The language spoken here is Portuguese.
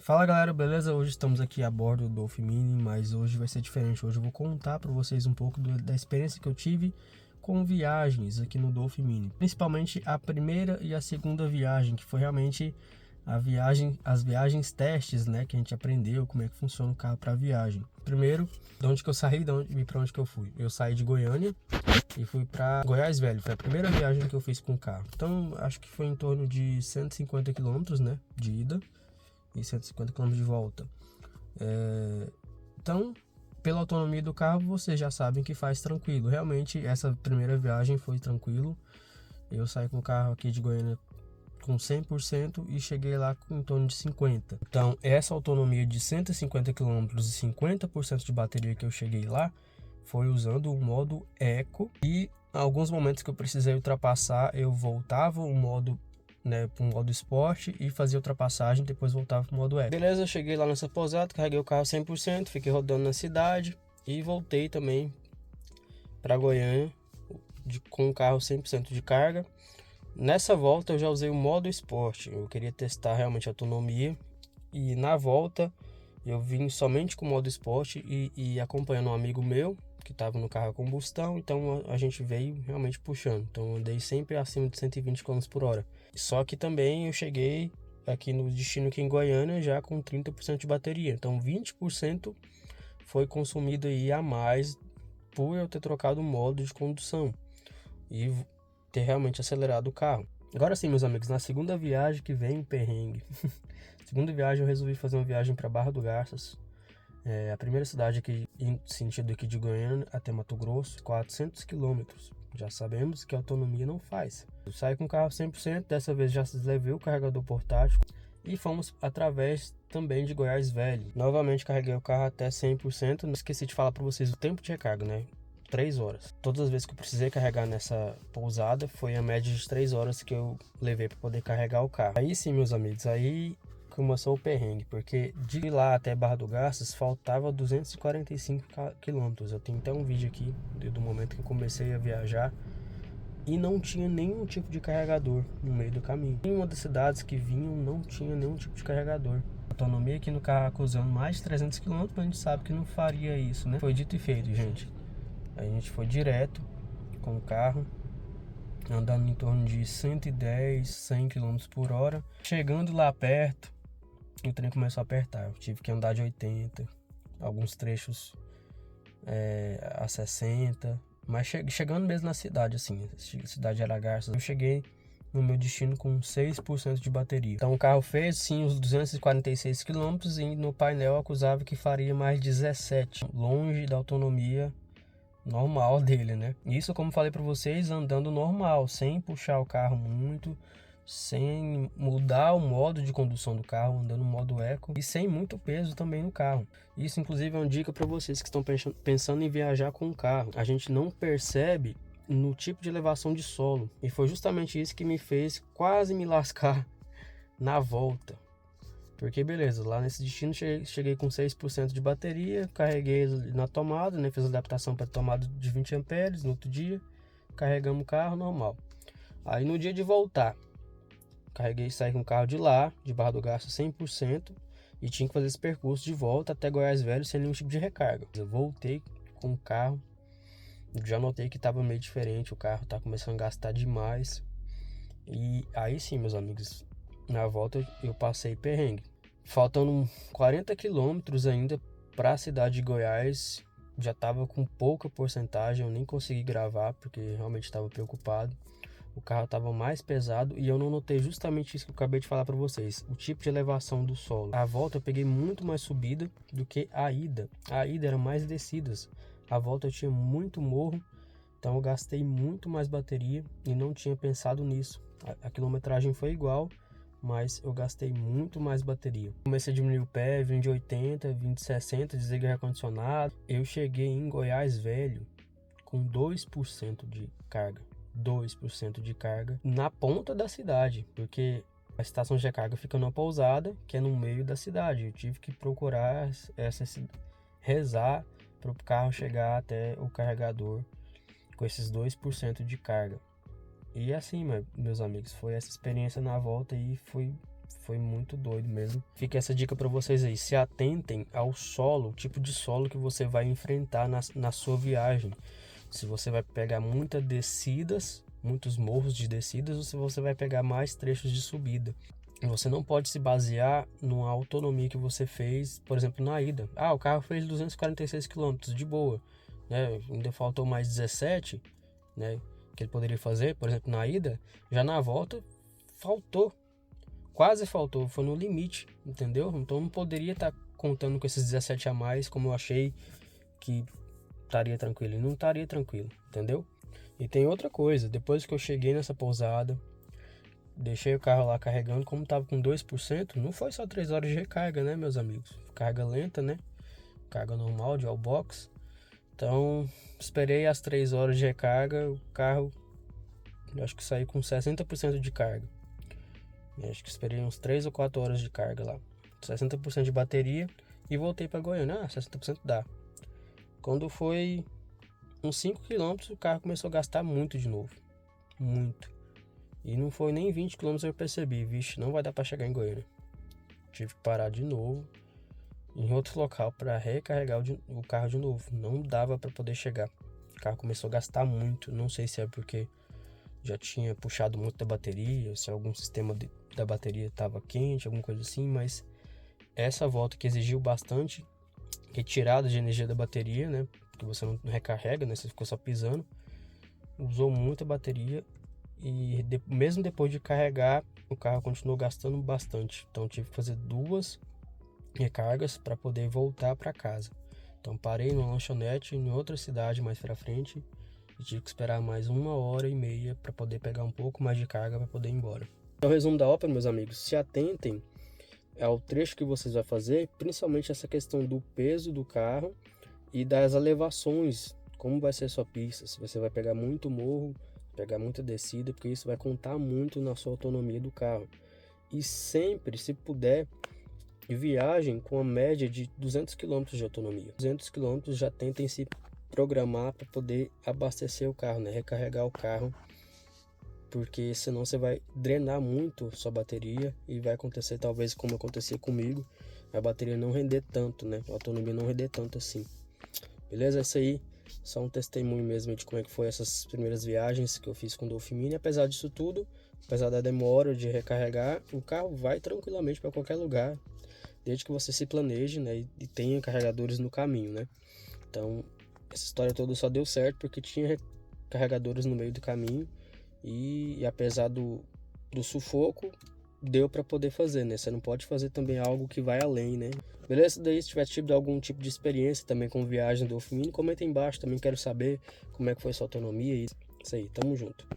Fala galera, beleza? Hoje estamos aqui a bordo do Dolphin Mini, mas hoje vai ser diferente. Hoje eu vou contar para vocês um pouco da experiência que eu tive com viagens aqui no Dolphin Mini. Principalmente a primeira e a segunda viagem, que foi realmente as viagens testes, né? Que a gente aprendeu como é que funciona o carro para viagem. Primeiro, de onde que eu saí e para onde que eu fui. Eu saí de Goiânia e fui para Goiás Velho. Foi a primeira viagem que eu fiz com o carro. Então, acho que foi em torno de 150 quilômetros, né? De ida e 150 km de volta. Então, pela autonomia do carro, vocês já sabem que faz tranquilo. Realmente, essa primeira viagem foi tranquilo. Eu saí com o carro aqui de Goiânia com 100% e cheguei lá com em torno de 50%. Então, essa autonomia de 150 km e 50% de bateria que eu cheguei lá foi usando o modo Eco. E alguns momentos que eu precisei ultrapassar, eu voltava o modo para o modo esporte e fazia ultrapassagem, depois voltava para o modo eco. Beleza, eu cheguei lá nessa pousada, carreguei o carro 100%, fiquei rodando na cidade e voltei também para Goiânia com o carro 100% de carga. Nessa volta eu já usei o modo esporte, eu queria testar realmente a autonomia e na volta eu vim somente com o modo esporte e acompanhando um amigo meu que estava no carro a combustão, então a gente veio realmente puxando. Então eu andei sempre acima de 120 km por hora. Só que também eu cheguei aqui no destino aqui em Goiânia já com 30% de bateria. Então 20% foi consumido aí a mais por eu ter trocado o modo de condução e ter realmente acelerado o carro. Agora sim, meus amigos, na segunda viagem que vem o perrengue. Segunda viagem eu resolvi fazer uma viagem para Barra do Garças. A primeira cidade aqui, em sentido aqui de Goiânia até Mato Grosso, 400 quilômetros. Já sabemos que a autonomia não faz. Eu saí com o carro 100%, dessa vez já levei o carregador portátil e fomos através também de Goiás Velho. Novamente carreguei o carro até 100%, não esqueci de falar para vocês o tempo de recarga, né? 3 horas. Todas as vezes que eu precisei carregar nessa pousada, foi a média de 3 horas que eu levei para poder carregar o carro. Aí sim, meus amigos, aí começou o perrengue, porque de lá até Barra do Garças faltava 245 quilômetros. Eu tenho até um vídeo aqui do momento que eu comecei a viajar e não tinha nenhum tipo de carregador no meio do caminho. Em uma das cidades que vinham não tinha nenhum tipo de carregador. A autonomia aqui no carro acusando mais de 300 km, mas a gente sabe que não faria isso, né? Foi dito e feito, gente. A gente foi direto com o carro, andando em torno de 110, 100 km por hora. Chegando lá perto, o trem começou a apertar. Eu tive que andar de 80, alguns trechos a 60, mas chegando mesmo na cidade, assim, cidade de Aragarças, eu cheguei no meu destino com 6% de bateria. Então o carro fez sim os 246 km e no painel acusava que faria mais 17, longe da autonomia normal dele, né? Isso, como falei para vocês, andando normal, sem puxar o carro muito, sem mudar o modo de condução do carro, andando no modo eco e sem muito peso também no carro. Isso, inclusive, é uma dica para vocês que estão pensando em viajar com o carro. A gente não percebe no tipo de elevação de solo e foi justamente isso que me fez quase me lascar na volta. Porque beleza, lá nesse destino cheguei com 6% de bateria, carreguei na tomada, né, fiz a adaptação para tomada de 20 amperes no outro dia, carregamos o carro normal. Aí no dia de voltar, saí com o carro de lá, de Barra do Garças 100%, e tinha que fazer esse percurso de volta até Goiás Velho sem nenhum tipo de recarga. Eu voltei com o carro, já notei que estava meio diferente, o carro tá começando a gastar demais. E aí sim, meus amigos, na volta eu passei perrengue. Faltando 40 quilômetros ainda para a cidade de Goiás, já estava com pouca porcentagem, eu nem consegui gravar porque realmente estava preocupado. O carro estava mais pesado e eu não notei justamente isso que eu acabei de falar para vocês, o tipo de elevação do solo. A volta eu peguei muito mais subida do que a ida. A ida era mais descidas, a volta eu tinha muito morro, então eu gastei muito mais bateria e não tinha pensado nisso. A quilometragem foi igual, mas eu gastei muito mais bateria. Comecei a diminuir o pé, vim de 80, vim de 60, desliguei o ar-condicionado. Eu cheguei em Goiás Velho com 2% de carga. 2% de carga na ponta da cidade, porque a estação de recarga fica numa pousada que é no meio da cidade. Eu tive que procurar rezar para o carro chegar até o carregador com esses 2% de carga. E assim, meus amigos, foi essa experiência na volta e foi Foi muito doido mesmo. Fica essa dica para vocês aí. Se atentem ao solo, o tipo de solo que você vai enfrentar na sua viagem. Se você vai pegar muitas descidas, muitos morros de descidas, ou se você vai pegar mais trechos de subida. Você não pode se basear numa autonomia que você fez, por exemplo, na ida. O carro fez 246 km, de boa, né? Ainda faltou mais 17, né, que ele poderia fazer, por exemplo, na ida. Já na volta, faltou. Quase faltou, foi no limite, entendeu? Então não poderia estar contando com esses 17 a mais, como eu achei que estaria tranquilo. E não estaria tranquilo, entendeu? E tem outra coisa, depois que eu cheguei nessa pousada, deixei o carro lá carregando, como estava com 2%, não foi só 3 horas de recarga, né, meus amigos? Carga lenta, né? Carga normal de all box. Então, esperei as 3 horas de recarga, o carro, eu acho que saí com 60% de carga. Eu acho que esperei uns 3 ou 4 horas de carga lá. 60% de bateria e voltei para Goiânia. 60% dá. Quando foi uns 5 km, o carro começou a gastar muito de novo. Muito. E não foi nem 20 km eu percebi. Vixe, não vai dar para chegar em Goiânia. Tive que parar de novo em outro local para recarregar o carro de novo. Não dava para poder chegar. O carro começou a gastar muito. Não sei se é porque já tinha puxado muito da bateria, se algum sistema da bateria estava quente, alguma coisa assim, mas essa volta que exigiu bastante retirada de energia da bateria, né? Porque você não recarrega, né? Você ficou só pisando. Usou muita bateria e mesmo depois de carregar, o carro continuou gastando bastante. Então tive que fazer 2 recargas para poder voltar para casa. Então parei numa lanchonete em outra cidade mais para frente e tive que esperar mais 1h30 para poder pegar um pouco mais de carga para poder ir embora. É o resumo da ópera, meus amigos. Se atentem ao trecho que vocês vão fazer, principalmente essa questão do peso do carro e das elevações, como vai ser a sua pista, se você vai pegar muito morro, pegar muita descida, porque isso vai contar muito na sua autonomia do carro. E sempre, se puder, viagem com a média de 200 km de autonomia. 200 km já tentem se programar para poder abastecer o carro, né? Recarregar o carro, porque senão você vai drenar muito sua bateria e vai acontecer talvez como acontecia comigo, a bateria não render tanto, né? A autonomia não render tanto assim. Beleza? Isso aí, só um testemunho mesmo de como é que foi essas primeiras viagens que eu fiz com o Dolphin Mini. Apesar disso tudo, apesar da demora de recarregar, o carro vai tranquilamente para qualquer lugar, desde que você se planeje, né? E tenha carregadores no caminho, né? Então, essa história toda só deu certo porque tinha carregadores no meio do caminho e apesar do sufoco, deu para poder fazer, né? Você não pode fazer também algo que vai além, né? Beleza? Daí, se tiver tido algum tipo de experiência também com viagem do Dolphin Mini, comenta aí embaixo, também quero saber como é que foi sua autonomia e isso aí, tamo junto.